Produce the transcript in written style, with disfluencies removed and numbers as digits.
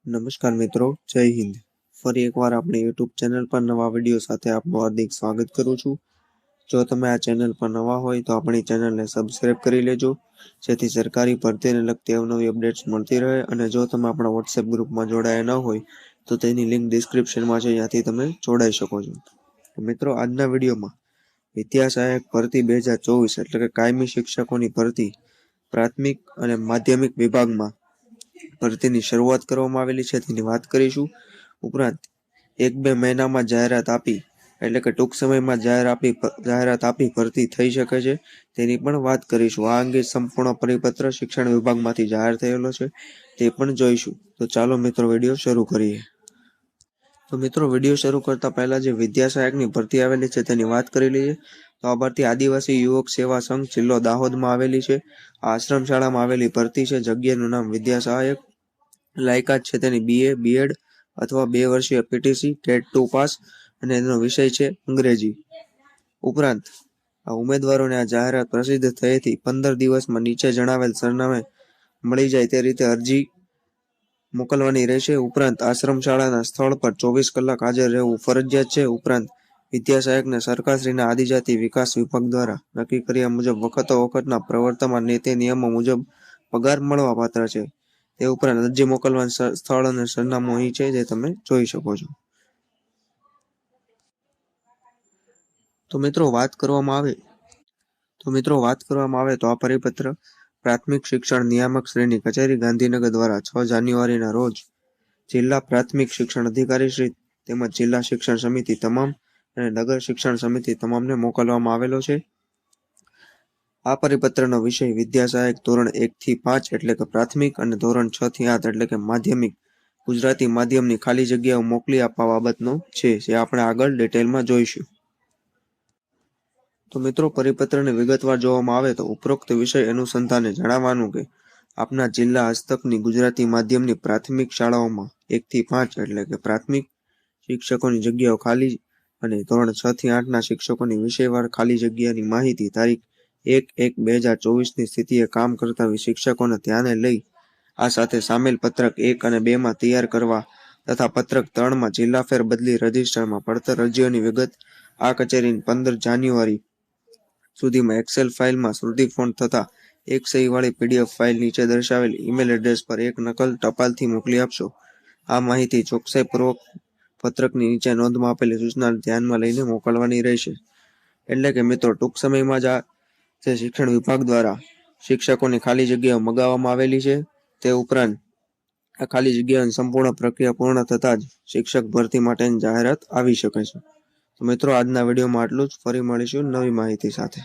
નમસ્કાર મિત્રો, જય હિન્દ. ફરી એકવાર આપણી યુટ્યુબ ચેનલ પર નવા વિડીયો સાથે આપનું હાર્દિક સ્વાગત કરું છું. જો તમે આ ચેનલ પર નવા હોય તો આપણી ચેનલને સબસ્ક્રાઇબ કરી લેજો, જેથી સરકારી ભરતીને લગતી અવનવી અપડેટ્સ મળતી રહે. અને જો તમે આપણા વોટ્સએપ ગ્રુપમાં જોડાયા ન હોય તો તેની લિંક ડિસ્ક્રિપ્શનમાં છે, ત્યાંથી તમે જોડાઈ શકો છો. મિત્રો, આજના વિડીયોમાં વિદ્યા સહાયક ભરતી 2024 એટલે કે કાયમી શિક્ષકોની ભરતી પ્રાથમિક અને માધ્યમિક વિભાગમાં ભરતીની શરૂઆત કરવામાં આવેલી છે તેની વાત કરીશું. ઉપરાંત 1-2 મહિનામાં જાહેરાત આપી એટલે કે ટૂંક સમયમાં જાહેરાત આપી ભરતી થઈ શકે છે તેની પણ વાત કરીશું. આ અંગે સંપૂર્ણ પરિપત્ર શિક્ષણ વિભાગમાંથી જાહેર થયેલો છે તે પણ જોઈશું. તો ચાલો મિત્રો, વિડીયો શરૂ કરીએ. તો મિત્રો, વિડીયો શરૂ કરતા પહેલા જે વિદ્યા સહાયકની ભરતી આવેલી છે તેની વાત કરી લઈએ. તો આ ભરતી આદિવાસી યુવક સેવા સંઘ જિલ્લો દાહોદમાં આવેલી છે. આ આશ્રમ શાળામાં આવેલી ભરતી છે. જગ્યાનું નામ વિદ્યા સહાયક. લાયકાત છે તેની BA, B.Ed અથવા 2 વર્ષીય PTC ટેટ 2 પાસ અને એનો વિષય છે અંગ્રેજી. ઉપરાંત આ ઉમેદવારોને આ જાહેરાત પ્રસિદ્ધ થયેથી 15 દિવસમાં નીચે જણાવેલ સરનામે મળી જાય તે રીતે અરજી મોકલવાની રહેશે. ઉપરાંત આશ્રમ શાળાના સ્થળ પર 24 કલાક હાજર રહેવું ફરજિયાત છે. ઉપરાંત વિદ્યા સહાયકને સરકારશ્રીના આદિજાતિ વિકાસ વિભાગ દ્વારા નક્કી કર્યા મુજબ વખતોવખતના પ્રવર્તમાન નીતિ નિયમો મુજબ પગાર મળવાપાત્ર છે. તે ઉપરાંત અરજી મોકલવાનું સ્થળ અને સરનામું અહીં છે, જે તમે જોઈ શકો છો. તો મિત્રો, વાત કરવામાં આવે તો આ પરિપત્ર પ્રાથમિક શિક્ષણ નિયામક શ્રીની કચેરી ગાંધીનગર દ્વારા 6 જાન્યુઆરીના રોજ જિલ્લા પ્રાથમિક શિક્ષણ અધિકારી શ્રી તેમજ જિલ્લા શિક્ષણ સમિતિ તમામ અને નગર શિક્ષણ સમિતિ તમામને મોકલવામાં આવેલો છે. આ પરિપત્રનો વિષય વિદ્યા સહાયક ધોરણ 1 થી 5 એટલે કે પ્રાથમિક અને ધોરણ 6 થી 8 એટલે કે માધ્યમિક ગુજરાતી માધ્યમની ખાલી જગ્યાઓ મોકલી આપવા બાબતનો છે, જે આપણે આગળ ડિટેલમાં જોઈશું. તો મિત્રો, પરિપત્રને વિગતવાર જોવામાં આવે તો ઉપરોક્ત વિષય અનુસંધાને જણાવવાનું કે આપના જિલ્લા હસ્તકની ગુજરાતી માધ્યમની પ્રાથમિક શાળાઓમાં 1 થી 5 એટલે કે પ્રાથમિક શિક્ષકોની જગ્યાઓ ખાલી અને ધોરણ 6 થી 8ના શિક્ષકોની વિષયવાર ખાલી જગ્યાની માહિતી તારીખ 1/1/2024ની સ્થિતિએ કામ કરતા શિક્ષકોને ધ્યાને લઈ આ સાથે સામેલ પત્રક 1 અને 2માં તૈયાર કરવા તથા પત્રક 3માં જિલ્લા ફેર બદલી રજિસ્ટરમાં પડતર અરજીઓની વિગત આ કચેરીની 15 જાન્યુઆરી સુધીમાં એક્સેલ ફાઇલમાં શ્રુતિ ફોન્ટ થતા એક સહીવાળી PDF ફાઇલ નીચે દર્શાવેલ ઈમેલ એડ્રેસ પર એક નકલ ટપાલથી મોકલી આપશો. આ માહિતી ચોકસાઈપૂર્વક પત્રકની નીચે નોંધમાં આપેલી સૂચનાને ધ્યાનમાં લઈને મોકલવાની રહેશે. એટલે કે મિત્રો, ટૂંક સમયમાં જ જે શિક્ષણ વિભાગ દ્વારા શિક્ષકોની ખાલી જગ્યાઓ મગાવવામાં આવેલી છે. તે ઉપરાંત આ ખાલી જગ્યાઓની સંપૂર્ણ પ્રક્રિયા પૂર્ણ થતાં જ શિક્ષક ભરતી માટેની જાહેરાત આવી શકે છે. તો મિત્રો, આજના વિડીયોમાં આટલું જ. ફરી મળીશું નવી માહિતી સાથે.